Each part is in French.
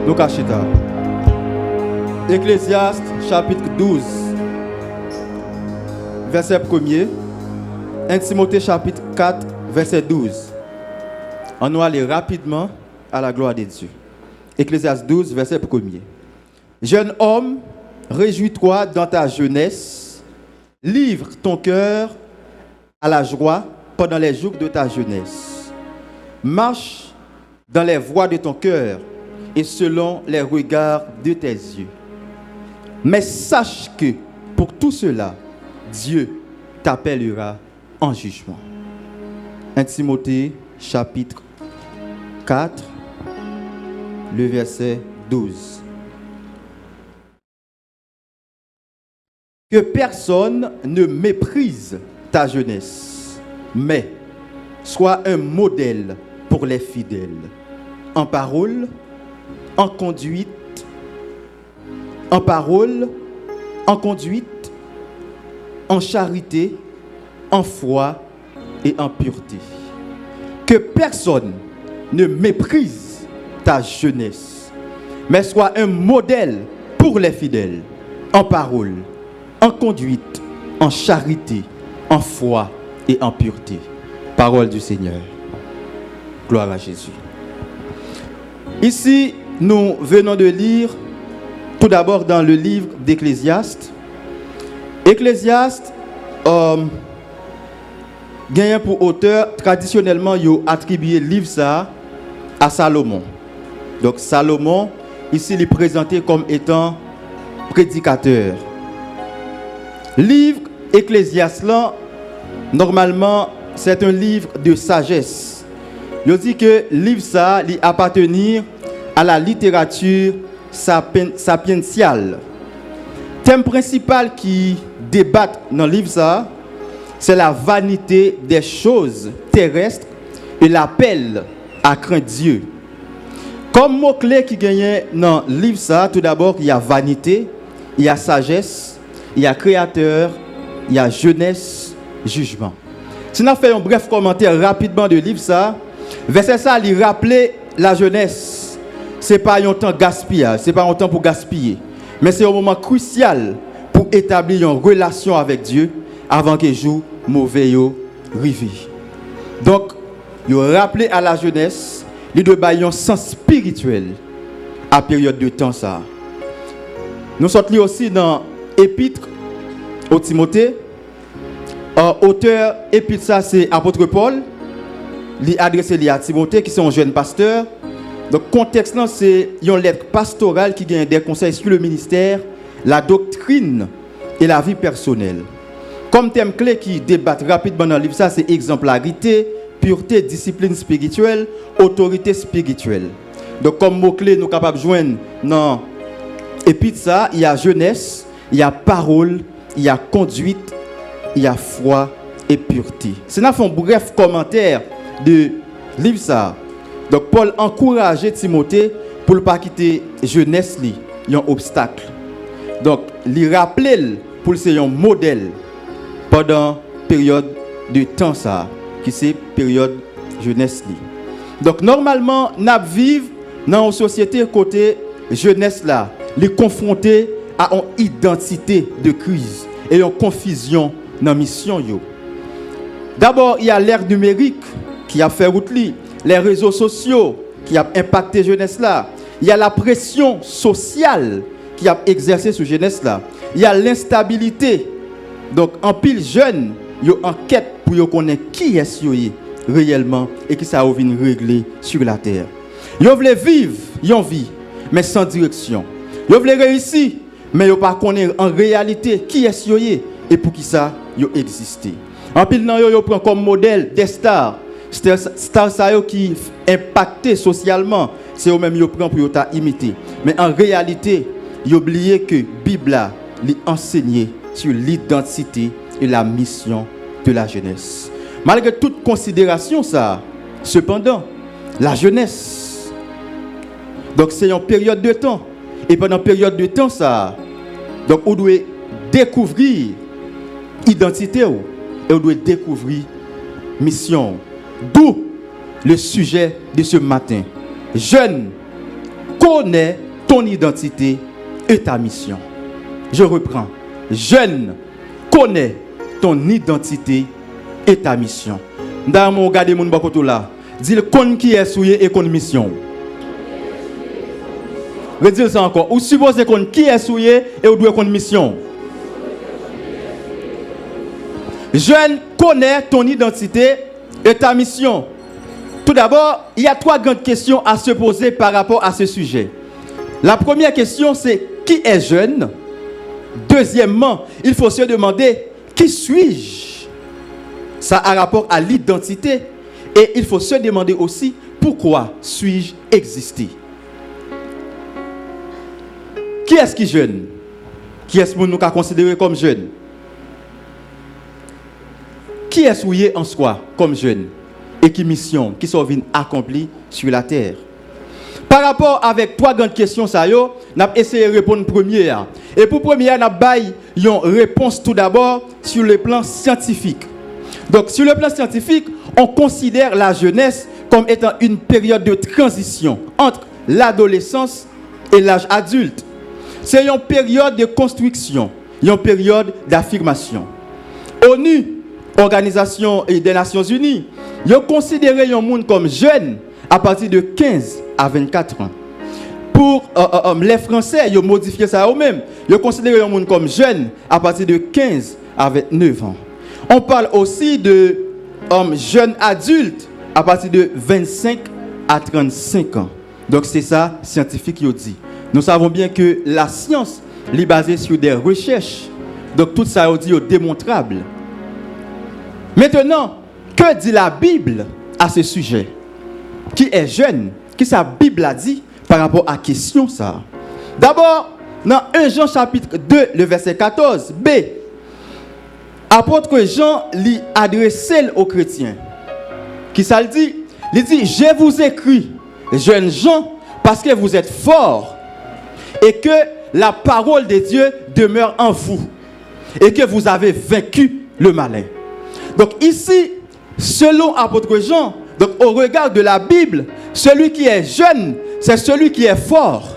Nous cachons. Ecclésiaste chapitre 12, verset 1er. 1 Timothée chapitre 4, verset 12. On va aller rapidement à la gloire de Dieu. Ecclésiaste 12, verset 1er. Jeune homme, réjouis-toi dans ta jeunesse, livre ton cœur à la joie pendant les jours de ta jeunesse. Marche dans les voies de ton cœur et selon les regards de tes yeux. Mais sache que pour tout cela, Dieu t'appellera en jugement. 1 Timothée chapitre 4, le verset 12. Que personne ne méprise ta jeunesse, mais sois un modèle pour les fidèles, en parole, en conduite, en charité, en foi et en pureté. Que personne ne méprise ta jeunesse, mais sois un modèle pour les fidèles, en parole, en conduite, en charité, en foi et en pureté. Parole du Seigneur. Gloire à Jésus. Ici, nous venons de lire tout d'abord dans le livre d'Ecclésiaste. Ecclésiaste, gagne pour auteur, traditionnellement, il a attribué le livre ça à Salomon. Donc Salomon, ici, il est présenté comme étant prédicateur. Livre Ecclésiaste, là, normalement, c'est un livre de sagesse. Il dit que le livre ça, il appartient à la littérature sapientiale. Thème principal qui débat dans le livre ça, c'est la vanité des choses terrestres et l'appel à craindre Dieu. Comme mot-clé qui gagne dans le livre ça, tout d'abord, il y a vanité, il y a sagesse, il y a créateur, il y a jeunesse, jugement. Si nous faisons un bref commentaire rapidement de livre ça, verset ça, il rappelait la jeunesse. Ce n'est pas un temps gaspillage, ce n'est pas un temps pour gaspiller, mais c'est un moment crucial pour établir une relation avec Dieu avant que jour mauvais arrive. Donc, il rappelait à la jeunesse, il doit avoir un sens spirituel à la période de temps ça. Nous sommes aussi dans Épître au Timothée. Auteur épître ça c'est apôtre Paul. Il adressé à Timothée qui est un jeune pasteur. Donc contexte là c'est une lettre pastorale qui gagne des conseils sur le ministère, la doctrine et la vie personnelle. Comme thème clé qui débat rapidement dans le livre ça c'est exemplarité, pureté, discipline spirituelle, autorité spirituelle. Donc comme mot clé nous capables de joindre dans épître ça, il y a jeunesse, il y a parole, il y a conduite, il y a foi et pureté. C'est là un bref commentaire de livre ça. Donc Paul encourageait Timothée pour ne pas quitter jeunesse li, un obstacle. Donc il rappelait pour ser un modèle pendant période de temps ça qui c'est période jeunesse li. Donc normalement n'a vivre dans une société côté jeunesse là, les confronter à une identité de crise et une confusion dans la mission. D'abord, il y a l'ère numérique qui a fait route li, les réseaux sociaux qui ont impacté jeunesse là. Il y a la pression sociale qui a exercé sur jeunesse là. Il y a l'instabilité. Donc, en pile jeune, yo en quête pour yo connaître qui est réellement et qui ça vient régler sur la terre. Yo veulent vivre yon vie mais sans direction. Yo veulent réussir mais yo pas connaître en réalité qui est et pour qui ça yo existé. En pile nan yo prend comme modèle des stars ça qui impacté socialement, c'est eux même yo prend pour yo ta imiter. Mais en réalité, yo oublié que Bible a enseigné sur l'identité et la mission de la jeunesse. Malgré toute considération ça, cependant, la jeunesse, donc c'est une période de temps. Et pendant une période de temps ça, donc on doit découvrir identité et on doit découvrir mission. D'où le sujet de ce matin. Jeunes, connais ton identité et ta mission. Je reprends. Jeune, connais ton identité et ta mission. Dans mon regard, mon bakoto là, dis le con qui est souillé et con mission. Redis ça encore. Ou supposez qu'on qui est souillé et ou doit qu'on mission. Jeune, connais ton identité et ta mission. Tout d'abord, il y a 3 grandes questions à se poser par rapport à ce sujet. La première question, c'est qui est jeune? Deuxièmement, il faut se demander qui suis-je? Ça a rapport à l'identité. Et il faut se demander aussi pourquoi suis-je exister? Qui est-ce qui est jeune? Qui est-ce que nous avons considéré comme jeune? Qui est-ce qui est en soi comme jeune? Et qui mission, qui sont venus accomplir sur la terre? Par rapport avec 3 grandes questions, ça y est, nous avons essayé de répondre première. Et pour première, nous avons une réponse tout d'abord sur le plan scientifique. Donc, sur le plan scientifique, on considère la jeunesse comme étant une période de transition entre l'adolescence et l'âge adulte. C'est une période de construction, une période d'affirmation. ONU, Organisation des Nations Unies, ils ont considéré un monde comme jeune à partir de 15 à 24 ans. Pour les Français, ils ont modifié ça eux-mêmes. Ils ont considéré un monde comme jeune à partir de 15 à 29 ans. On parle aussi de jeunes adultes à partir de 25 à 35 ans. Donc c'est ça, scientifique qui dit. Nous savons bien que la science est basée sur des recherches. Donc tout ça dit est démontrable. Maintenant, que dit la Bible à ce sujet? Qui est jeune? Qu'est-ce que la Bible a dit par rapport à la question ça? D'abord, dans 1 Jean chapitre 2, le verset 14, B, apôtre Jean lui adressé aux chrétiens. Qui ça le dit? Il dit, je vous écris, jeunes gens, parce que vous êtes forts et que la parole de Dieu demeure en vous et que vous avez vaincu le malin. Donc ici, selon apôtre Jean, donc au regard de la Bible, celui qui est jeune, c'est celui qui est fort.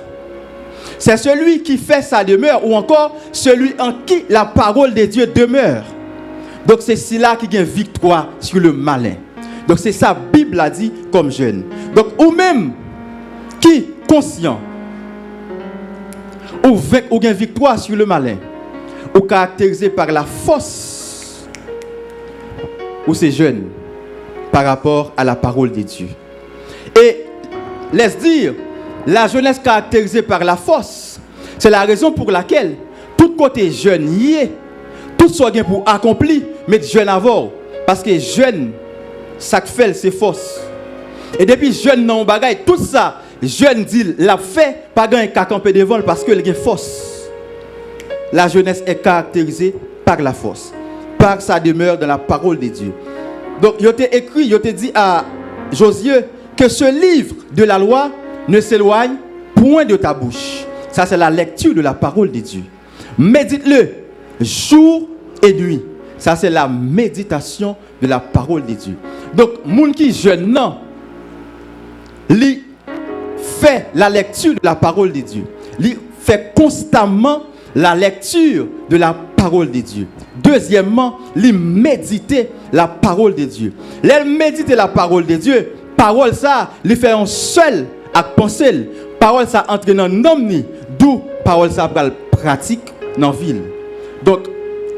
C'est celui qui fait sa demeure ou encore celui en qui la parole de Dieu demeure. Donc c'est cela qui gagne victoire sur le malin. Donc c'est ça la Bible a dit comme jeune. Donc ou même qui conscient ou gagne victoire sur le malin ou caractérisé par la force ou c'est jeune par rapport à la parole de Dieu. Et laisse dire, la jeunesse caractérisée par la force, c'est la raison pour laquelle tout côté jeune y est, tout soit bien pour accomplir, mais jeune avant. Parce que jeune, ça fait c'est force. Et depuis jeune non bagaille, tout ça, jeune dit l'a fait, pas gagne qu'à camper devant parce que il y a force. La jeunesse est caractérisée par la force, par sa demeure dans la parole de Dieu. Donc, il était écrit, il était dit à Josué que ce livre de la loi ne s'éloigne point de ta bouche. Ça, c'est la lecture de la parole de Dieu. Médite-le jour et nuit. Ça, c'est la méditation de la parole de Dieu. Donc, moun qui jeune, non, il fait la lecture de la parole de Dieu. Il fait constamment la lecture de la parole de Dieu. Deuxièmement, il médite la parole de Dieu. Il médite la parole de Dieu. Parole ça, il fait un seul à penser. Parole ça entre dans l'homme, d'où parole ça pratique dans la ville. Donc,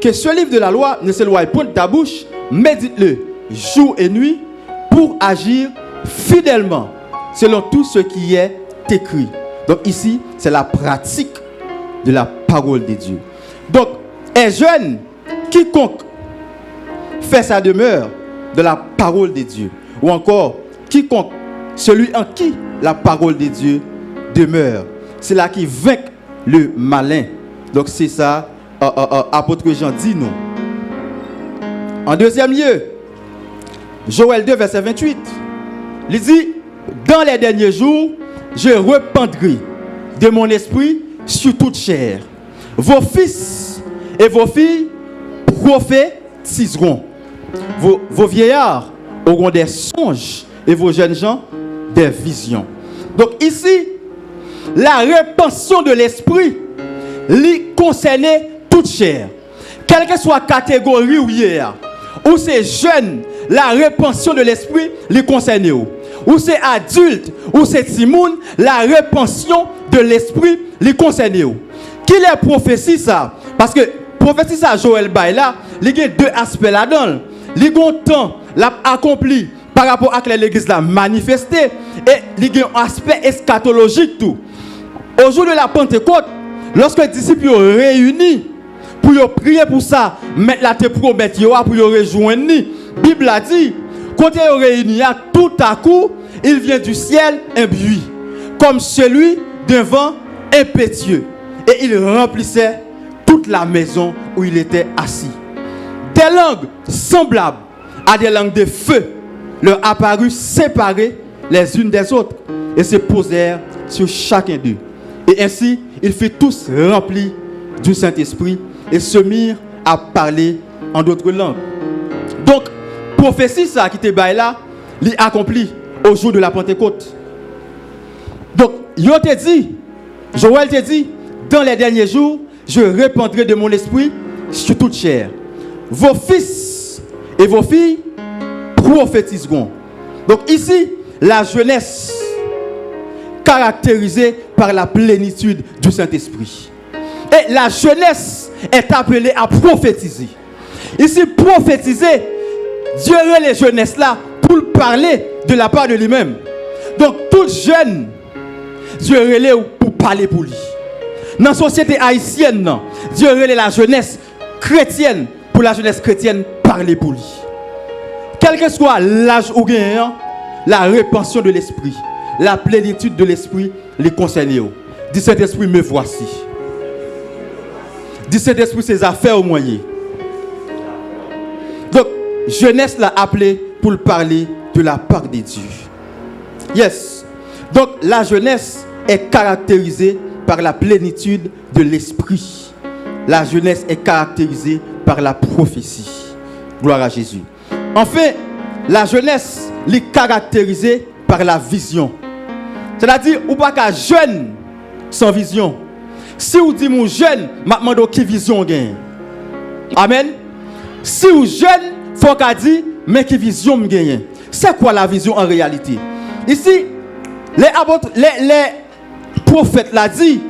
que ce livre de la loi ne s'éloigne point de ta bouche, médite-le jour et nuit pour agir fidèlement selon tout ce qui est écrit. Donc ici, c'est la pratique de la parole de Dieu. Donc, un jeune, quiconque fait sa demeure de la parole de Dieu, ou encore quiconque, celui en qui la parole de Dieu demeure, c'est là qui vainc le malin. Donc c'est ça, apôtre Jean dit nous. En deuxième lieu, Joël 2, verset 28, il dit, dans les derniers jours, je répandrai de mon esprit sur toute chair. Vos fils et vos filles prophétiseront. Vos vieillards auront des songes et vos jeunes gens des visions. Donc ici, la répansion de l'esprit lui concernait toute chair. Quelle que soit la catégorie où hier, ou c'est jeune, la répansion de l'esprit lui concernait. Ou c'est adulte, ou c'est timoun, la répansion de l'esprit lui concernait. Qui est prophétie ça? Parce que prophétie ça, Joël Bay là, il y a deux aspects là-dedans. Il y a un temps l'a accompli par rapport à l'église l'a manifesté et il y a un aspect eschatologique tout. Au jour de la Pentecôte, lorsque les disciples sont réunis pour prier pour ça, mettre la tête pour mettre pour rejoindre, la Bible a dit, quand ils sont réunis, tout à coup, il vient du ciel un bruit, comme celui d'un vent impétueux. Et il remplissait toute la maison où il était assis. Des langues semblables à des langues de feu leur apparurent séparées les unes des autres et se posèrent sur chacun d'eux. Et ainsi, ils furent tous remplis du Saint-Esprit et se mirent à parler en d'autres langues. Donc, prophétie ça qui était là, il accompli au jour de la Pentecôte. Donc, yo te dit, Joël te dit, dans les derniers jours, je répandrai de mon esprit sur toute chair. Vos fils et vos filles prophétiseront. Donc ici, la jeunesse caractérisée par la plénitude du Saint-Esprit. Et la jeunesse est appelée à prophétiser. Ici, prophétiser, Dieu est les jeunesses là pour parler de la part de lui-même. Donc, tout jeune, Dieu est pour parler pour lui. Dans la société haïtienne, non, Dieu est la jeunesse chrétienne pour la jeunesse chrétienne parler pour lui. Quel que soit l'âge ou gagnant, la répansion de l'esprit, la plénitude de l'esprit les concerne. Dit cet esprit, me voici. Dit cet esprit, ses affaires au moyen. Donc, jeunesse l'a appelé pour parler de la part de Dieu. Yes. Donc, la jeunesse est caractérisée par la plénitude de l'esprit. La jeunesse est caractérisée par la prophétie. Gloire à Jésus. Enfin, la jeunesse est caractérisée par la vision. C'est-à-dire, ou pas qu'un jeune sans vision. Si vous dites mon jeune, je demande qui vision gagne. Amen. Si vous jeune, il faut qu'à dire, mais qui vision me gagne. C'est quoi la vision en réalité? Ici, les prophètes l'ont dit.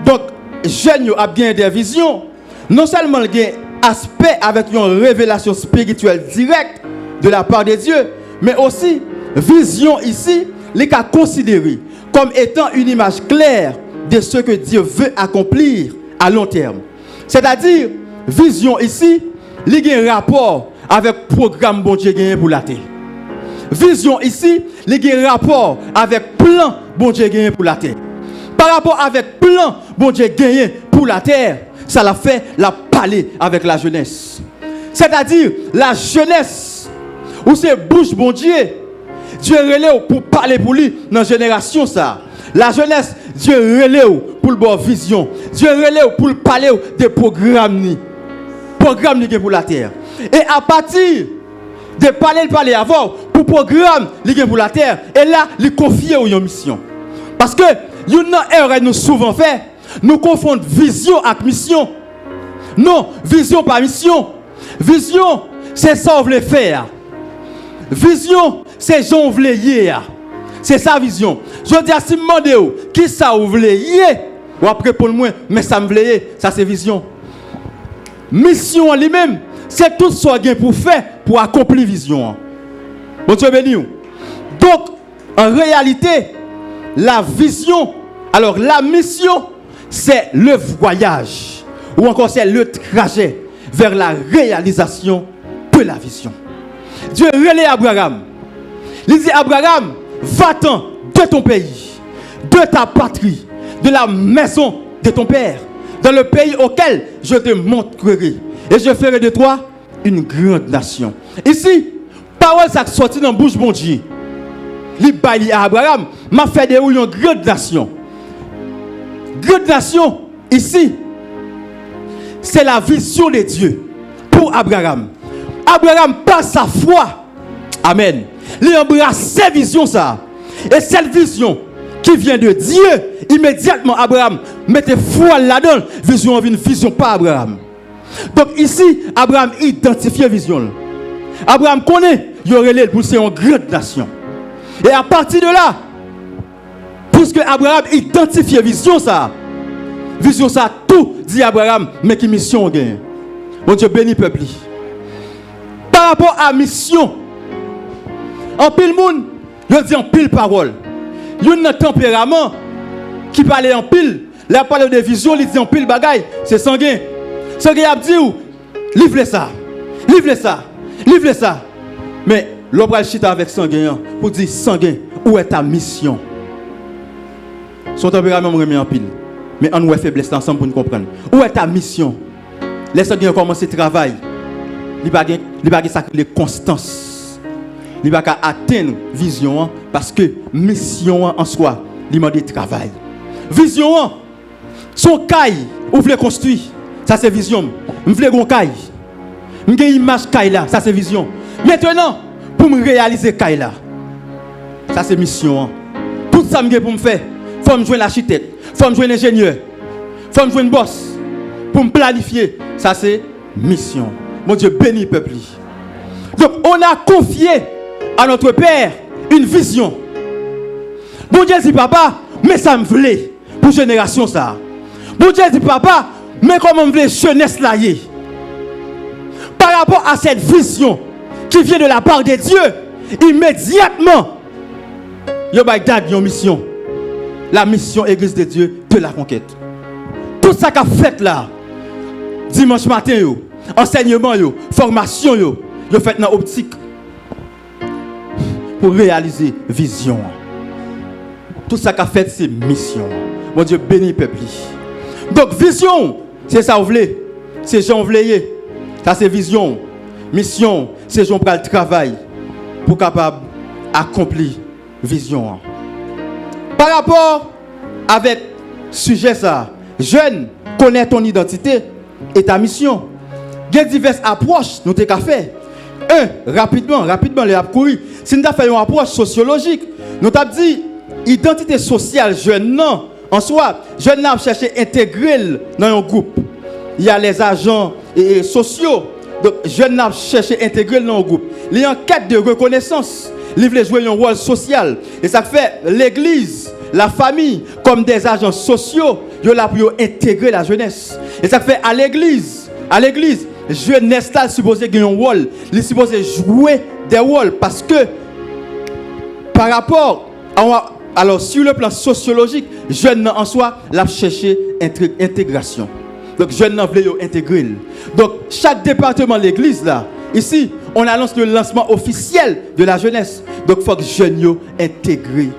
Donc, jeune a bien des visions. Non seulement il y a un aspect avec une révélation spirituelle directe de la part de Dieu, mais aussi, vision ici, il est considéré comme étant une image claire de ce que Dieu veut accomplir à long terme. C'est-à-dire, vision ici, il y a un rapport avec le programme bon Dieu gagné pour la terre. Vision ici, il y a un rapport avec plan bon Dieu gagné pour la terre. Par rapport avec plan bon Dieu gagné pour la terre, ça l'a fait la parler avec la jeunesse. C'est-à-dire, la jeunesse, où c'est bouche bon Dieu, Dieu relève pour parler pour lui dans la génération ça. La jeunesse, Dieu relève pour le bon vision. Dieu relève pour parler des programmes pour la terre. Et à partir de parler avant, pour programme pour la terre, et là, il confie une mission. Parce que, une erreur nous souvent fait, nous confondons vision avec mission. Non, vision pas mission. Vision, c'est ça qu'on veut faire. Vision, c'est ça qu'on veut hier. C'est sa vision. Je dis à si demande qui ça vous voulez hier, ou après pour moi, mais ça me voulait, ça c'est vision. Mission en lui-même, c'est tout ce qu'il y a pour faire pour accomplir vision. Bon Dieu béni. Donc, en réalité, la vision, alors la mission, c'est le voyage, ou encore c'est le trajet vers la réalisation de la vision. Dieu relève Abraham. Il dit Abraham, va-t'en de ton pays, de ta patrie, de la maison de ton père, dans le pays auquel je te montrerai, et je ferai de toi une grande nation. Ici, parole ça sorti dans la bouche bon Dieu. Il baille à Abraham, m'a fait de une grande nation. Grande nation, ici, c'est la vision de Dieu pour Abraham. Abraham, par sa foi, amen, il embrasse cette vision ça. Et cette vision qui vient de Dieu, immédiatement Abraham mettait foi là-dedans. Vision une vision pas Abraham. Donc ici, Abraham identifie vision. Abraham connaît, il y aurait l'aile pour ser une grande nation. Et à partir de là, puisque Abraham identifie vision ça, tout dit Abraham, mais qui mission gagne. Mon Dieu béni peuple. Par rapport à mission, en pile monde, je dis en pile parole. Il y a un tempérament qui parle en pile. Là, parle de vision, il dit en pile bagaille. C'est sanguin. Sanguin a dit, livre ça. Livre ça. Livre ça. Mais l'on va chita avec sanguin pour dire sanguin, où est ta mission? Son tempérament me remet en pile. Mais on va faiblesse ensemble pour nous comprendre. Où est ta mission? Les sanguins commencent le travail. Il n'y a pas de constance. Il n'y a pas atteindre vision parce que mission en soi, il demande travail. Vision, son caille, vous voulez construire, ça c'est vision. Vous voulez qu'on caille. Vous avez une image caille là, ça c'est vision. Maintenant, pour me réaliser caille là, ça c'est mission. Tout ça pour me faire, il faut me jouer l'architecte, il faut me jouer l'ingénieur, il faut me jouer un boss. Pour me planifier, ça c'est mission. Mon Dieu béni peuple. Donc on a confié à notre Père une vision. Bon Dieu dit papa, mais ça me voulait pour génération ça. Bon Dieu dit papa, mais comment me voulait jeunesse là y. Par rapport à cette vision qui vient de la part de Dieu, immédiatement, il y a une mission. La mission Église de Dieu de la conquête. Tout ça qu'a fait là, dimanche matin, enseignement, formation, yo fait dans optique pour réaliser vision. Tout ça qu'a fait c'est mission. Mon Dieu béni peuple. Donc vision, c'est ça vous voulez. C'est Jean voulez. Ça c'est vision. Mission, c'est Jean pour le travail pour capable accomplir vision. Par rapport avec sujet ça, jeune, connais ton identité et ta mission. Il y a diverses approches nous t'ai fait. Rapidement les courir. Si nous avons fait une approche sociologique, nous avons dit identité sociale jeune non en soi, jeune n'a cherché à intégrer dans un groupe. Il y a les agents sociaux. Donc jeune n'a cherché à intégrer dans un groupe. Il y a une quête de reconnaissance. Il veut jouer un rôle social et ça fait l'église, la famille comme des agents sociaux, ils là pour intégrer la jeunesse. Et ça fait à l'église, jeunesse là supposé gagner un rôle, il est supposé jouer des rôles parce que par rapport à, alors sur le plan sociologique, jeune en soi l'a cherché intégration. Donc jeune veut intégrer. Donc chaque département de l'église là, ici, on annonce le lancement officiel de la jeunesse. Donc il faut que jeunes yo intégrer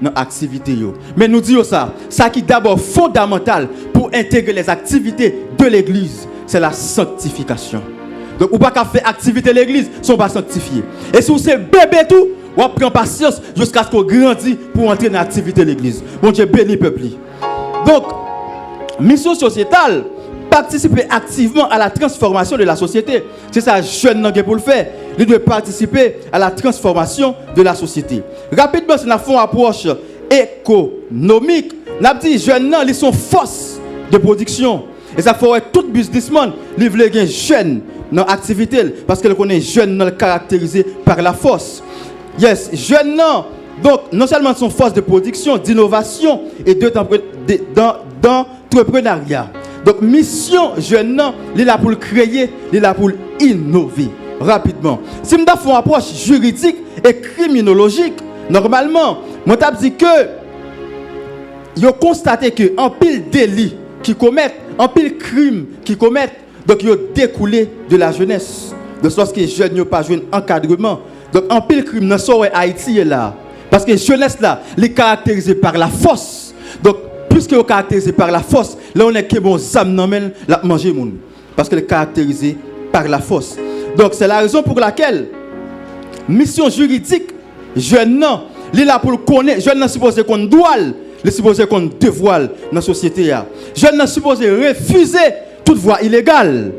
dans l'activité. Mais nous disons ça qui est d'abord fondamental pour intégrer les activités de l'église, c'est la sanctification. Donc, on ne peut pas faire activité de l'église si on ne pas sanctifier. Et si vous êtes bébé tout, on prend patience jusqu'à ce qu'on grandisse pour entrer dans l'activité de l'église. Bon Dieu béni peuple. Donc, mission sociétale, participer activement à la transformation de la société. C'est ça, jeune n'a pour le faire. Il doit participer à la transformation de la société. Rapidement, si nous avons une approche économique, nous avons dit jeunes, ils sont force de production. Et ça fait tout businessman, ils veulent gagner jeunes dans l'activité parce qu'ils connaissent jeunes caractérisés par la force. Yes, jeunes, donc non seulement sont force de production, d'innovation et d'entrepreneuriat. Donc, mission jeune, il est là pour créer, il est là pour innover rapidement. Si nous avons une approche juridique et criminologique, normalement, je dit que vous constatez que en pile délit qui commettent, en pile crime qui commettent, donc ils ont découlé de la jeunesse. De sorte que les jeunes n'ont pas joué un encadrement. Donc en pile crime, dans ce Haïti est là. Parce que la jeunesse là, elle est caractérisée par la force. Donc, puisque est caractérisé par la force, là on est que bon sam nan la manger moun parce qu'elle est caractérisée par la force. Donc c'est la raison pour laquelle mission juridique jeune non, il est là pour connaître, jeune non supposé qu'on doit, il supposé qu'on devoir dans la société là. Jeune non supposé refuser toute voie illégale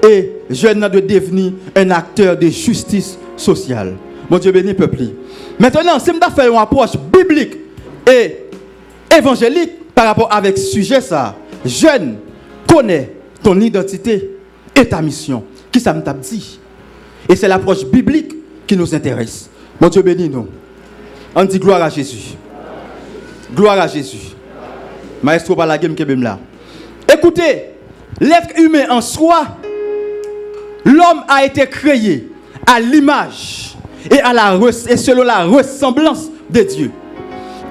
et jeune non de devenir un acteur de justice sociale. Mon Dieu béni peuple. Maintenant, si on fait une approche biblique et évangélique par rapport avec ce sujet ça. Jeune, connais ton identité et ta mission. Qui ça me t'a dit? Et c'est l'approche biblique qui nous intéresse. Mon Dieu bénis nous. On dit gloire à Jésus. Gloire à Jésus. Maestro par la game qui est là. Écoutez, l'être humain en soi, l'homme a été créé à l'image et selon la ressemblance de Dieu.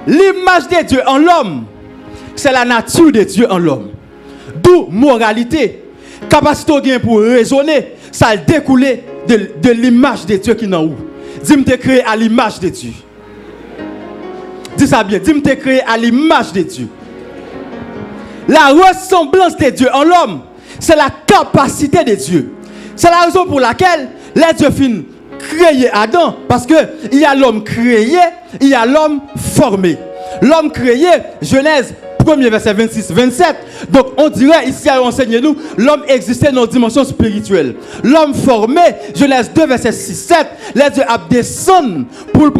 L'image de Dieu en l'homme, c'est la nature de Dieu en l'homme. D'où moralité, capacité pour raisonner, ça a découlé de l'image de Dieu qui est en haut. Dis-moi t'es créé à l'image de Dieu. Dis ça bien, dis-moi t'es créé à l'image de Dieu. La ressemblance de Dieu en l'homme, c'est la capacité de Dieu. C'est la raison pour laquelle les dieux finissent créer Adam, parce que il y a l'homme créé, il y a l'homme formé. L'homme créé, Genèse 1er verset 26-27. Donc on dirait ici à enseigner nous, l'homme existait dans une dimension spirituelle. L'homme formé, Genèse 2 verset 6-7, les dieux descendent pour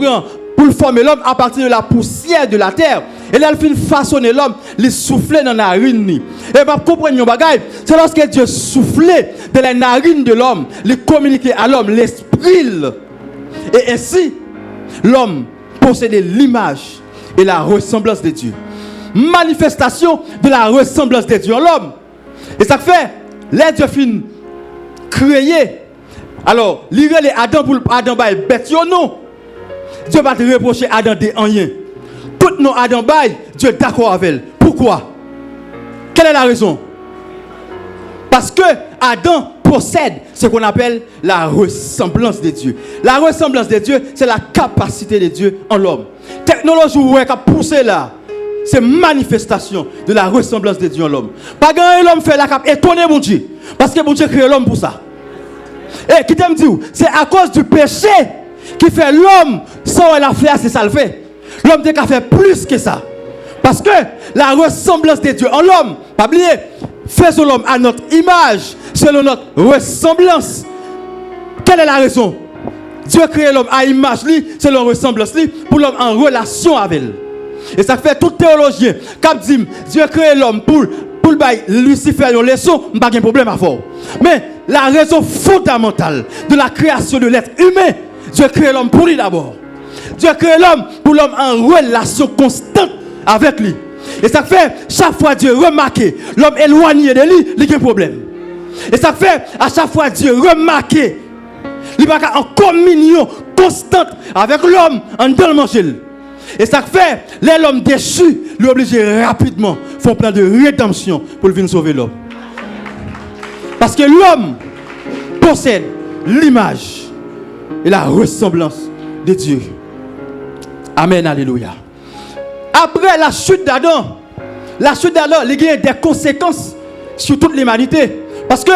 former l'homme à partir de la poussière de la terre. Et là, il fait façonner l'homme, il souffler dans la narine. Et pour comprendre un bagage, c'est lorsque Dieu soufflait dans la narine de l'homme, il communiquait à l'homme l'esprit. Et ainsi, l'homme possédait l'image et la ressemblance de Dieu. Manifestation de la ressemblance de Dieu en l'homme. Et ça fait, les dieux finissent créer. Alors, lire les Adam pour Adam ba bête non. Dieu va te reprocher Adam de rien. Tout nos Adam bail, Dieu est d'accord avec elle. Pourquoi? Quelle est la raison? Parce que Adam possède ce qu'on appelle la ressemblance de Dieu. La ressemblance de Dieu, c'est la capacité de Dieu en l'homme. Technologie qui a poussé là, c'est manifestation de la ressemblance de Dieu en l'homme. Pas grand l'homme fait la cap étonner mon Dieu, parce que mon Dieu crée l'homme pour ça. Et qui t'aime dire, c'est à cause du péché qui fait l'homme sans la faire, c'est ça le fait. L'homme a fait plus que ça. Parce que la ressemblance de Dieu en l'homme, pas oublier, faisons l'homme à notre image, selon notre ressemblance. Quelle est la raison? Dieu crée l'homme à image, selon ressemblance, pour l'homme en relation avec elle. Et ça fait tout théologien, quand dit Dieu crée l'homme pour Lucifer une leçon, pas de problème à faire. Mais la raison fondamentale de la création de l'être humain, Dieu crée l'homme pour lui d'abord. Dieu crée l'homme pour l'homme en relation constante avec lui. Et ça fait, chaque fois Dieu remarque l'homme éloigné de lui, il y a un problème. Et ça fait, à chaque fois Dieu remarque, il va en communion constante avec l'homme en dans le manger. Et ça fait, l'homme déchu, lui obligé rapidement faire un plan de rédemption pour venir sauver l'homme. Parce que l'homme possède l'image et la ressemblance de Dieu. Amen, alléluia. Après la chute d'Adam, il y a des conséquences sur toute l'humanité. Parce que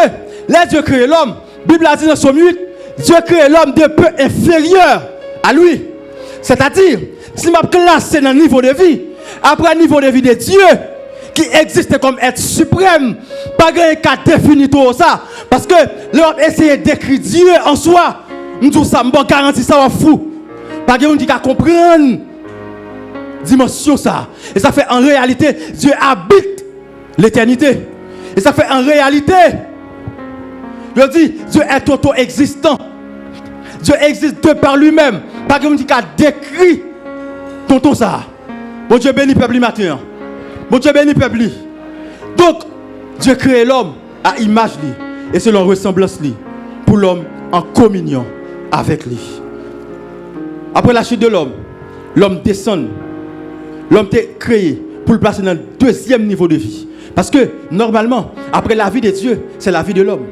là, Dieu crée l'homme. La Bible a dit dans Somme 8, Dieu crée l'homme de peu inférieur à lui. C'est-à-dire, si ma classe c'est dans le niveau de vie, après le niveau de vie de Dieu, qui existe comme être suprême, pas de cas défini tout ça. Parce que l'homme essaie d'écrire Dieu en soi. Nous disons ça, je garantis ça, on fou. Pas de monde qui comprendre dimension ça. Et ça fait en réalité, Dieu habite l'éternité. Et ça fait en réalité, je dis, Dieu est auto-existant. Dieu existe de par lui-même. Pas de monde qui a décrit tonton ça. Bon Dieu béni peuple matin. Bon Dieu béni peuple. Donc, Dieu crée l'homme à image lui et selon ressemblance lui pour l'homme en communion avec lui. Après la chute de l'homme, l'homme descend. L'homme est créé pour le placer dans le deuxième niveau de vie. Parce que normalement, après la vie de Dieu, c'est la vie de l'homme.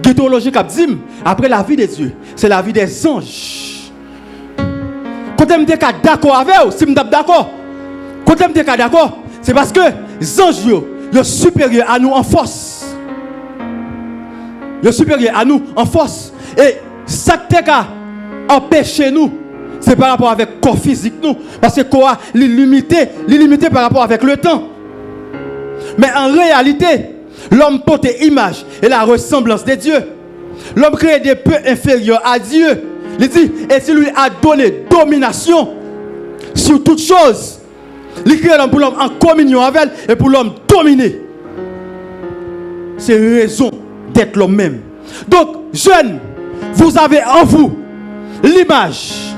Théologie qui dit, après la vie de Dieu, c'est la vie des anges. Quand je suis d'accord avec vous, si je suis d'accord, quand je suis d'accord, c'est parce que les anges sont supérieurs à nous en force. Ils sont supérieurs à nous en force. Et ça qui empêche nous, c'est par rapport avec le corps physique nous. Parce que le corps est limité par rapport avec le temps. Mais en réalité, l'homme porte l'image et la ressemblance de Dieu. L'homme crée des peu inférieurs à Dieu. Il dit, et si lui a donné domination, sur toute chose. Il crée l'homme pour l'homme en communion avec elle et pour l'homme dominer. C'est raison d'être l'homme même. Donc, jeunes, vous avez en vous l'image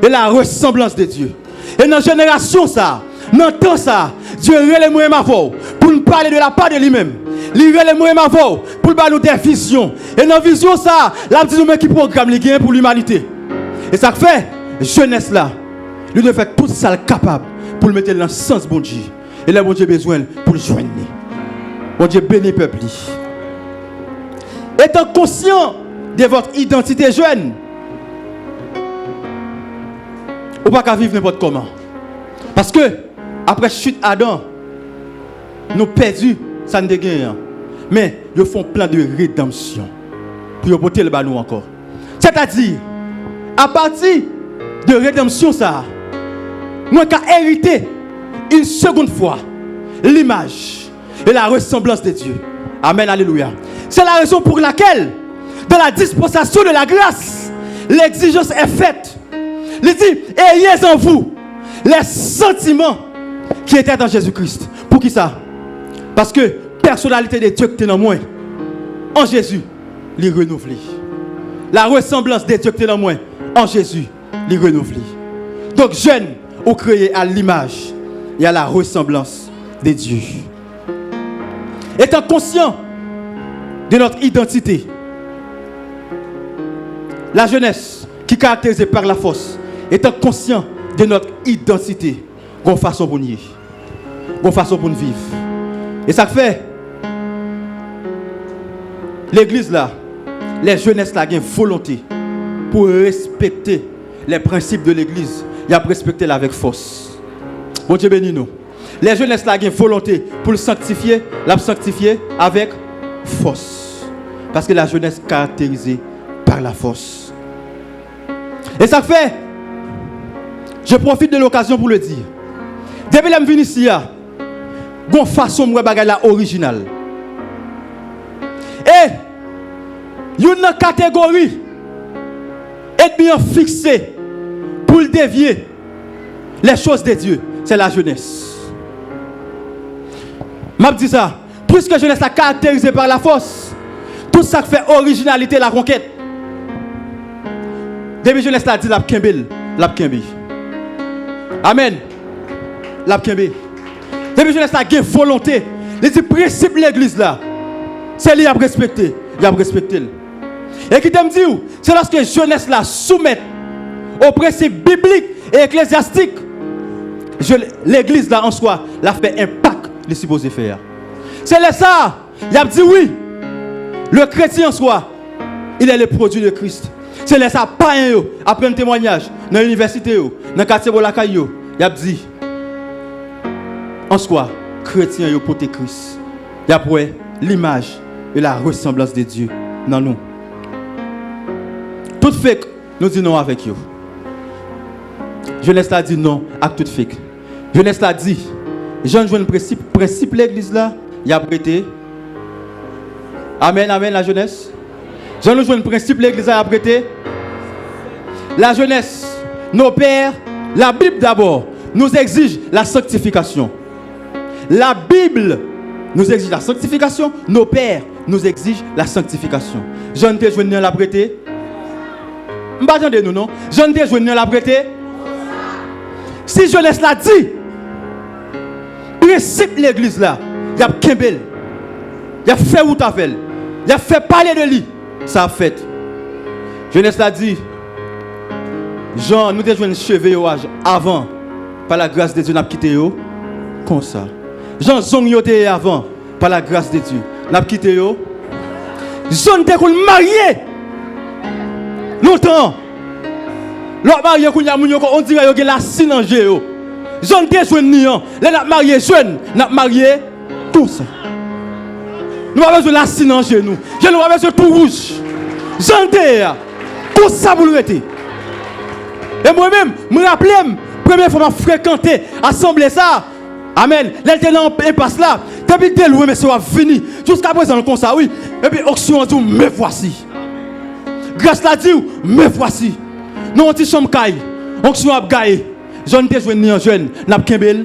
et la ressemblance de Dieu. Et dans la génération ça, dans le temps ça, Dieu relève moi ma voix pour nous parler de la part de lui-même. Il relève moi ma voix pour nous des visions. Et dans la vision ça, la dit nous qui programme les gains pour l'humanité. Et ça fait jeunesse là, nous devons faire tout ça capable pour le mettre dans le sens bon Dieu. Et là bon Dieu besoin pour le joindre. Bon Dieu bénit le peuple. Étant conscient de votre identité jeune, vous ne pouvez pas vivre n'importe comment. Parce que, après chute Adam, nous perdus, ça ne dégaine. Mais ils font plein de rédemption pour porter le ballon encore. C'est-à-dire, à partir de rédemption, ça, nous avons hérité une seconde fois l'image et la ressemblance de Dieu. Amen, alléluia. C'est la raison pour laquelle, dans la dispensation de la grâce, l'exigence est faite. Il dit, ayez en vous les sentiments qui étaient dans Jésus-Christ. Pour qui ça? Parce que personnalité de Dieu qui est dans moi, en Jésus, il renouvelle. La ressemblance de Dieu qui est dans moi, en Jésus, il renouvelle. Donc, jeunes, vous créez à l'image et à la ressemblance de Dieu. Étant conscient de notre identité, la jeunesse qui est caractérisée par la force, étant conscient de notre identité, qu'on façon pour nous, qu'on façon pour nous vivre. Et ça fait, l'église là, les jeunesses là, ont une volonté pour respecter les principes de l'église, et à respecter là avec force. Bon Dieu bénis nous. Les jeunesses là, ont une volonté pour le sanctifier, la sanctifier avec force. Parce que la jeunesse est caractérisée par la force. Et ça fait, je profite de l'occasion pour le dire. Depuis que je viens ici, il y a une façon de faire la originale. Et une catégorie est bien fixée pour dévier les choses de Dieu. C'est la jeunesse. Je dis ça. Puisque la jeunesse est caractérisée par la force, tout ça fait originalité la conquête. Depuis jeunesse l'a dit la kembel, la kembi. Amen. La kembi. Depuis jeunesse la gain volonté, les principes de l'église là, c'est lui à respecter, il a respecté. Et qui t'aime dire, c'est lorsque jeunesse là soumet aux principes bibliques et ecclésiastiques, l'église là en soi l'a fait un pacte de supposé faire. C'est là ça, il a dit oui. Le chrétien en soi, il est le produit de Christ. C'est là ça, pas un après un témoignage dans l'université, dans le quartier de la Caillou, il a dit en soi, chrétien yo porte Christ. Il a pour l'image et la ressemblance de Dieu dans nous. Tout fake, nous disons non avec vous. Jeunesse l'a dit non à tout fake. Jeunesse l'a dit, Jean joue un principe l'église là, il a prêté. Amen, amen, la jeunesse. Jean nous joue un principe l'église a prêté. La jeunesse, nos pères, la Bible d'abord, nous exige la sanctification. La Bible nous exige la sanctification. Nos pères nous exigent la sanctification. Jean te joue la prêté. M'attendez nous non? Jean te joue la prêté. Si jeunesse l'a dit, principe l'église là, il y a Kembel, il y a fait ou t'as fait, il a fait parler de lui, ça a fait. Jeunesse l'a dit, Jean, nous devons cheveux avant, par la grâce de Dieu, nous avons quitté comme ça. Jean Zong yote avant, par la grâce de Dieu, nous avons quitté Jean te marié longtemps. L'autre marié, on dirait qu'il y a la synergie. Jean te jeune niant, les n'a marié jeune, n'a marié tous. Nous avons besoin de la synergie nous. Je nous avons besoin de tout rouge. Jean te tout ça pour le rester. Et moi-même, je me rappelle, première fois que je fréquenté l'assemblée ça. Amen. L'alternant passe là. Depuis que loin, mais ça va venir. Jusqu'à présent, comme ça, oui. Et puis, auction dit, me voici. Grâce la dit, me voici. Nous, on dit, chambre caille. Auction a gaillé. Je ne te joue ni un jeune, n'a pas belle.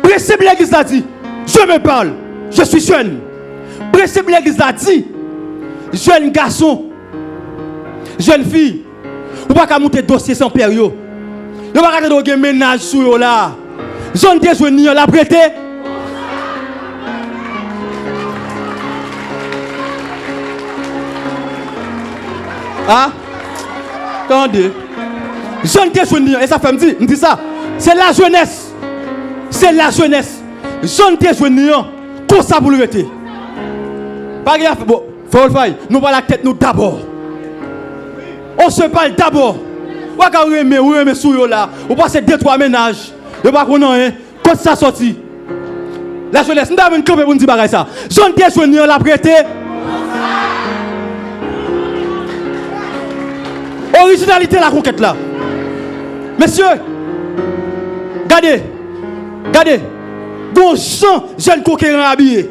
Principe l'église a dit, je me parle, je suis jeune. Principe l'église a dit, jeune garçon, jeune fille, ou pas monter dossier sans période. Vous pas de ménage sur là. Je ne te joue ni la prêté. Ah, attendez. Je ne te joue ni, et ça fait me dit ça. C'est la jeunesse. C'est la jeunesse. Je ne te joue ni, tout ça pour le rester. Pas grave, bon, faut le faire. Nous parlons la tête nous d'abord. On se parle d'abord. Ou pas remettre sous là. Ou passer 2-3 ménages. Vous pas qu'on hein. Quand ça sorti. La jeunesse, nous avons campé pour nous dire ça. Je ne te joue ni la prêté. Originalité la conquête là. Messieurs, regardez, bon gens jeunes conquérants habillés,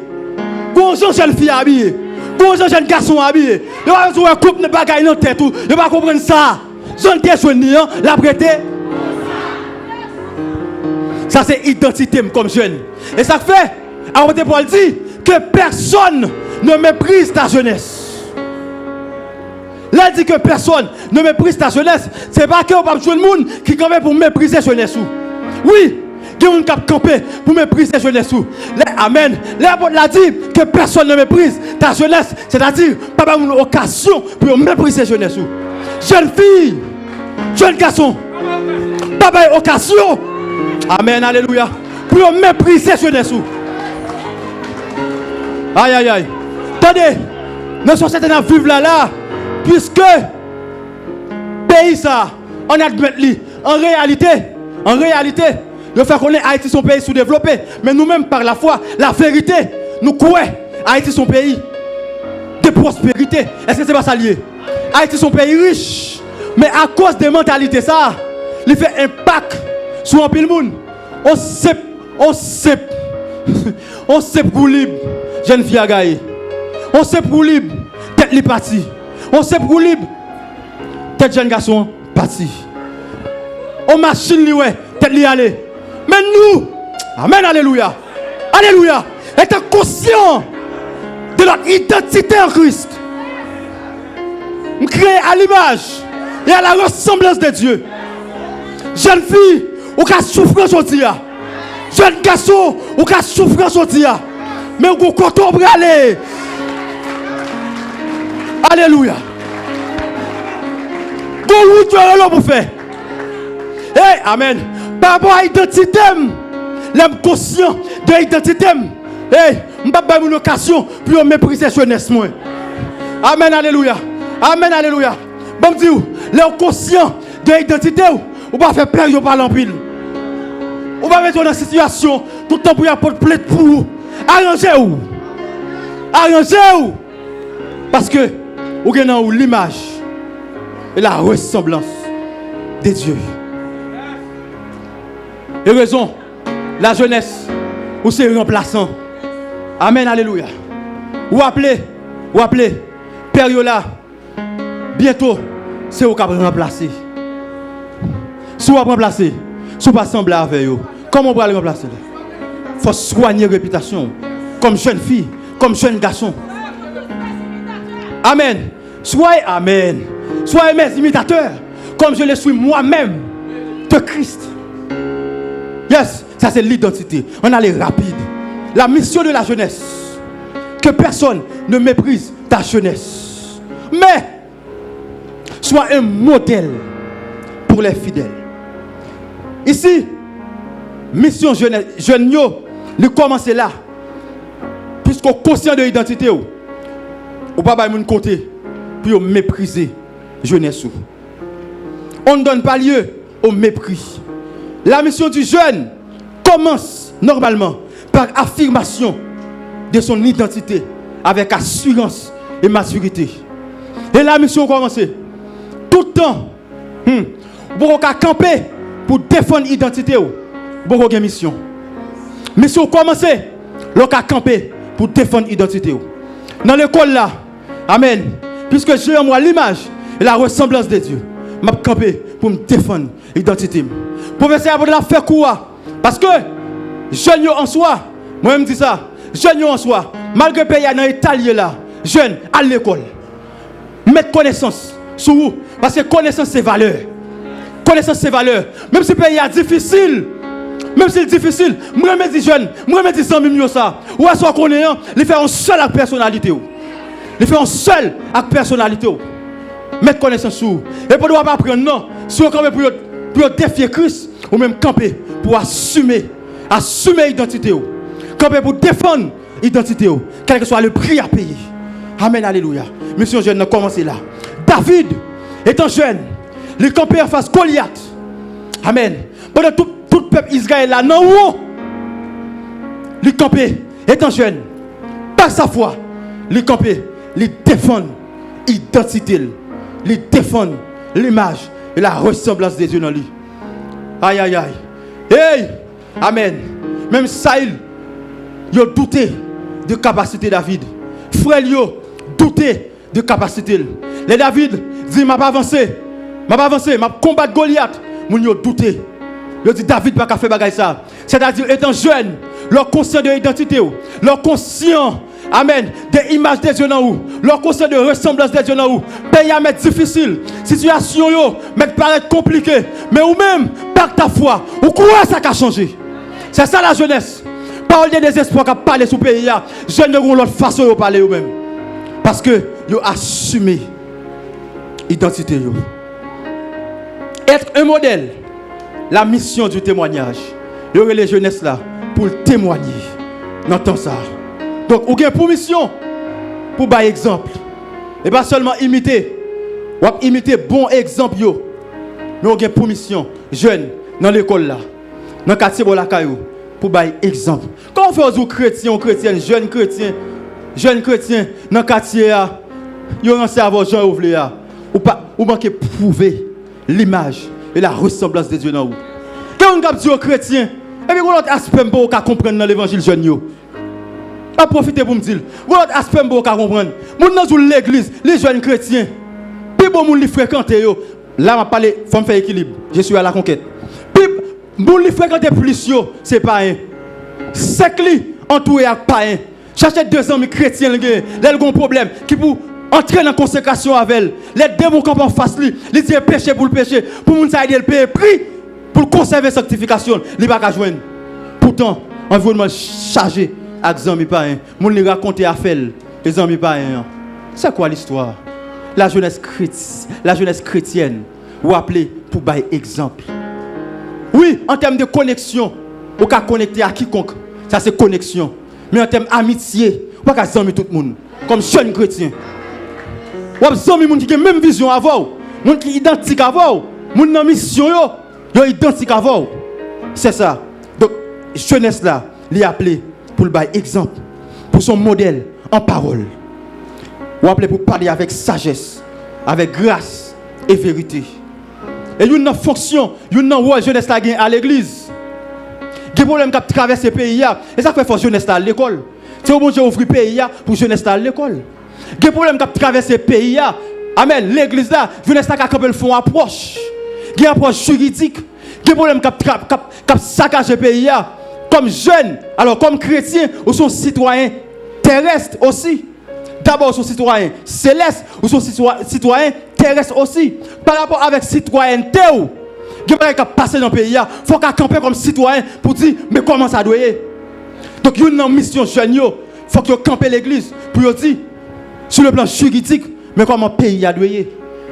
bon gens jeunes filles habillées, bon gens jeunes garçons habillés. Ils va jouer un couple de bagaille dans tête tout, ils va comprendre ça. Jeune te joindre la prêté. Ça c'est identité comme jeune. Et ça fait, apôtre Paul dit que personne ne méprise ta jeunesse. Là, il dit que personne ne méprise ta jeunesse. Ce n'est pas que vous ne pouvez pas monde qui campent pour mépriser la jeunesse. Oui, il y a des gens qui campent pour mépriser la jeunesse. Amen. L'apôtre l'a dit que personne ne méprise ta jeunesse. C'est-à-dire, pas une occasion pour mépriser la jeunesse. Jeune fille, jeune garçon, pas une occasion. Amen, alléluia. Pour mépriser la jeunesse. Aïe, aïe, aïe. Attendez, nous sommes certains à vivre là. Puisque pays ça, on admet lui. En réalité, le fait qu'on est Haïti son pays sous-développé, mais nous-mêmes par la foi, la vérité, nous croyons Haïti son pays de prospérité. Est-ce que c'est pas ça lié? Haïti son pays riche, mais à cause des mentalités ça, il fait impact sur un pile monde. On sait pour libre, jeune fille à gagner. On sait pour libre, tête li parti. On sait pour libre, tête jeune garçon parti. On machine li ouais, tête li aller. Mais nous, amen, alléluia, alléluia, étant conscients de notre identité en Christ, nous créons à l'image et à la ressemblance de Dieu. Jeune fille, ou qu'à souffrir aujourd'hui. Jeune garçon, ou qu'à souffrir aujourd'hui. Mais vous comptez aller. Alléluia. Bon, vous avez pour faire. Hey, amen. Par rapport à l'identité, l'homme conscient de l'identité. Hey, je ne vais pas une occasion pour mépriser la jeunesse. Amen, alléluia. Amen, alléluia. Bon, dis vous, l'homme conscient de l'identité, vous ne pouvez pas faire peur, vous parlez en pile. Vous ne pouvez pas mettre dans une situation tout le temps pour y apporter plaide pour vous. Arrangez-vous. Arrangez-vous. Parce que vous avez l'image et la ressemblance de Dieu. Et raison, la jeunesse, vous serez remplaçant. Amen, alléluia. Vous appelez, période là, bientôt, c'est vous qui allez remplacer. Si vous remplacer, si vous ne semblez pas avec vous, comment vous allez remplacer? Il faut soigner la réputation, comme jeune fille, comme jeune garçon. Amen. Soyez amen. Soyez mes imitateurs, comme je le suis moi-même de Christ. Yes, ça c'est l'identité. On a les rapides. La mission de la jeunesse. Que personne ne méprise ta jeunesse. Mais, sois un modèle pour les fidèles. Ici, mission jeune, nous commençons là. Puisqu'on est conscient de l'identité. Ou pas de côté pour mépriser jeunesse. On ne donne pas lieu au mépris. La mission du jeune commence normalement par affirmation de son identité avec assurance et maturité. Et la mission commence tout le temps. Vous pouvez camper pour défendre l'identité. Vous avez une mission. Mission commence, vous pouvez camper pour défendre l'identité. Dans l'école là, amen. Puisque j'ai en moi l'image et la ressemblance de Dieu, je vais camper pour me défendre l'identité. Professeur a la fait quoi? Parce que jeunes en soi, moi-même dis ça, jeunes en soi, malgré le pays dans l'état là, jeunes à l'école. Mettre connaissance sur vous. Parce que connaissance c'est valeur. Connaissance c'est valeur. Même si le pays est difficile, même si c'est difficile, moi je dis jeunes, moi je dis amis ça. Ou est-ce qu'on connaît, il fait un seul avec personnalité. Il fait un seul avec personnalité. Mettre connaissance sur vous. Et pour ne pas apprendre, non. Si on campe pour défier Christ, ou même camper pour assumer l'identité. Camper pour défendre l'identité. Quel que soit le prix à payer. Amen, alléluia. Mission jeune, commencez là. David, étant jeune, il campait en face Goliath. Amen. Pendant tout le peuple Israël là, non, il campait, étant jeune, par sa foi, il campait, il défend l'identité, il défend l'image et la ressemblance des dieux dans lui. Aïe, aïe, aïe. Hey, amen. Même Saïl, il a douté de capacité David. Frère, il a douté de capacité. Les David dit, m'a pas avancé, m'a combattre Goliath. Moun yo douté. Il dit David pas faire bagaille ça. C'est-à-dire étant jeune, leur conscient de l'identité, leur conscient, amen, des images des dieux dans ou, leur conscient de ressemblance des dieux dans ou. Pays à mettre difficile, situation yo, mettre paraître compliqué, mais ou même par ta foi, ou quoi ça a changé. C'est ça la jeunesse. Parole de désespoir qui parle sous pays là, jeunes de l'autre façon de parler eux même. Parce que yo assumé identité yo. Être un modèle, la mission du témoignage. Il y aurait les jeunesses là pour témoigner dans temps ça. Donc, vous avez pour mission pour faire exemple. Et pas seulement imiter. Ou imiter bon exemple yo. Mais vous avez pour mission jeune dans l'école là, dans le quartier de la caillou pour faire exemple. Quand on fait aux chrétiens, jeunes chrétiens dans le quartier là, ils ont un cerveau Jean ouvrier ou manquer prouver l'image et la ressemblance de Dieu dans vous. Quand on dit aux chrétiens, et puis l'autre aspect pour comprendre dans l'évangile jeune yo. Pas profiter pour me dire. L'autre aspect pour comprendre. Moun dans l'église, les jeunes chrétiens, puis bon moun li fréquenter yo. Là m'a parlé, faut me faire équilibre. Je suis à la conquête. Puis moun li fréquenter plus yo, c'est pas un. C'est qui entouré avec pas un. Chercher deux amis chrétiens, les ont problème qui pour entrer dans la consécration avec elle. Les démons qui en face lui, ils disent péché pour le péché, pour moun ça aider le payer prix pour conserver la sanctification, il va pas joindre. Pourtant, environnement chargé avec les amis pas un. Moun li raconter à faire les amis pas un. C'est quoi l'histoire? La jeunesse chrétienne, ou appelée pour bailler exemple. Oui, en termes de connexion, on peut connecter à quiconque. Ça c'est connexion. Mais en termes d'amitié, on peut pas s'amis tout le monde. Comme jeune chrétien. Ou s'amis moun qui a même vision avant, moun qui identique avant, moun dans mission yo identique avant. C'est ça. Donc jeunesse là, li appelé pour le bailler exemple, pour son modèle en parole. Ou appelé pour parler avec sagesse, avec grâce et vérité. Et il y a une fonction, il y a une jeunesse à l'église. Il y a un problème qui traverse le pays. Et ça fait force jeunesse à l'école. C'est au bon Dieu ouvrir le pays pour jeunesse à l'école. Il y a un problème qui traverse le pays. Amen. L'église là, jeunesse à le font approche. Il y a une approche juridique. Il y a un problème qui saccage le pays. Comme jeune, alors comme chrétien, ou sont citoyens terrestres aussi. D'abord, son citoyen céleste ou son citoyen terrestre aussi. Par rapport avec citoyenneté, il faut qu'il passe dans le pays. Il faut qu'il campe comme citoyen pour dire, mais comment ça doit être? Donc, il y a une mission jeune, il faut qu'il campe l'église pour dire, sur le plan juridique, mais comment le pays doit être?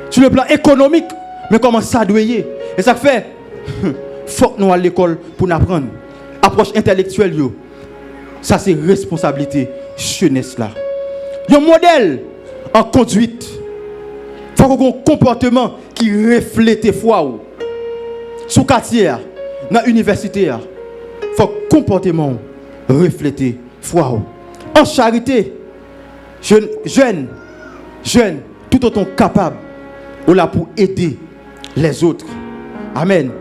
Sur le plan économique, mais comment ça doit être? Et ça fait, il faut que nous à l'école pour nous apprendre. Approche intellectuelle, ça c'est responsabilité jeunesse là. Un modèle en conduite. Il faut qu'on ait un comportement qui reflète la foi. Sous quartier, dans l'université, il faut que le comportement reflète la foi. En charité, jeune, tout autant capable là pour aider les autres. Amen.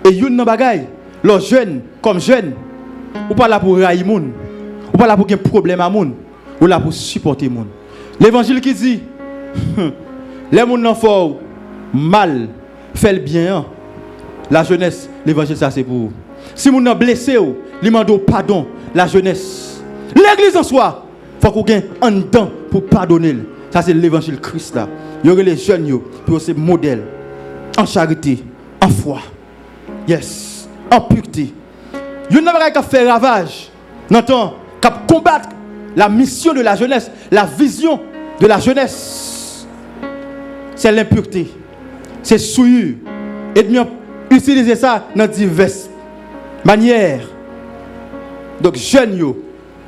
Et yon nan bagay, les jeunes comme jeunes, ou pas là pour railler moun, ou pas là pour qu'il y ait un problème à moun. Ou là pour supporter les gens. L'évangile qui dit, les gens n'ont pas mal, fait le bien. la jeunesse, l'évangile ça c'est pour vous. Si vous êtes blessé, vous demandez pardon, la jeunesse. L'église en soi, il faut qu'on ait un temps pour pardonner. Ça c'est l'évangile Christ là. Il y aurait les jeunes, puis c'est modèle. En charité, en foi. Yes. En pureté. Il n'y a pas qu'à faire ravage. N'entend qu'à combattre la mission de la jeunesse, la vision de la jeunesse. C'est l'impureté. C'est souillure. Et de utiliser ça dans diverses manières. Donc, jeunes,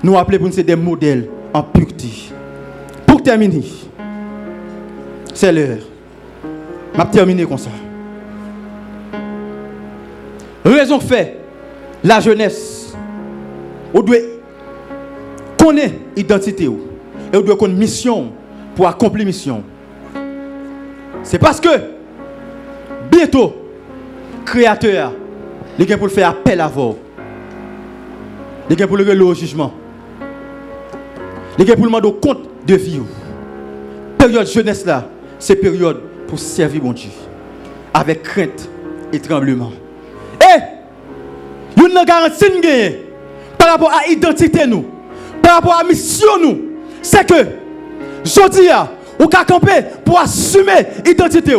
nous appelons pour nous des modèles en pureté. Pour terminer, c'est l'heure. Je vais terminer comme ça. Raison fait, la jeunesse, on doit connaître l'identité et on doit connaître mission pour accomplir mission. C'est parce que bientôt, Créateur, il est pour faire appel à vous. Il est pour le relever au jugement. Il est pour le demander compte de vie. Période jeunesse là, c'est période pour servir mon Dieu. Avec crainte et tremblement. Et, nous avons garanti par rapport à l'identité nous, par rapport à la mission nous, c'est que, je dis, vous pouvez camper pour assumer l'identité.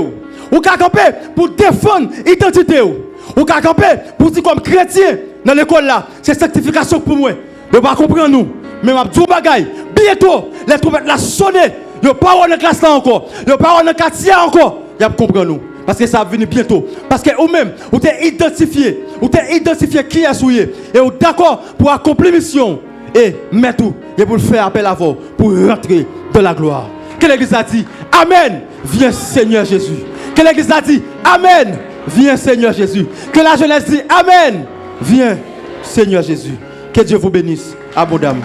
Vous pouvez camper pour défendre l'identité. Vous pouvez camper pour dire comme chrétien dans l'école là, c'est sanctification pour moi. Vous ne pouvez pas comprendre nous. Mais je dis bagaille, bientôt, les trompettes la sonner. Vous ne pouvez pas avoir une classe là encore. Vous ne pouvez pas avoir un quartier encore. Vous pouvez comprendre nous. Parce que ça va venir bientôt. Parce que vous-même, vous êtes identifié qui est souillé. Et vous êtes d'accord pour accomplir la mission. Et mettre tout. Et pour faire appel à vous. Pour rentrer dans la gloire. Que l'église a dit, Amen. Viens Seigneur Jésus. Que l'église a dit, Amen. Viens Seigneur Jésus. Que la jeunesse dit, Amen. Viens Seigneur Jésus. Que Dieu vous bénisse abondamment.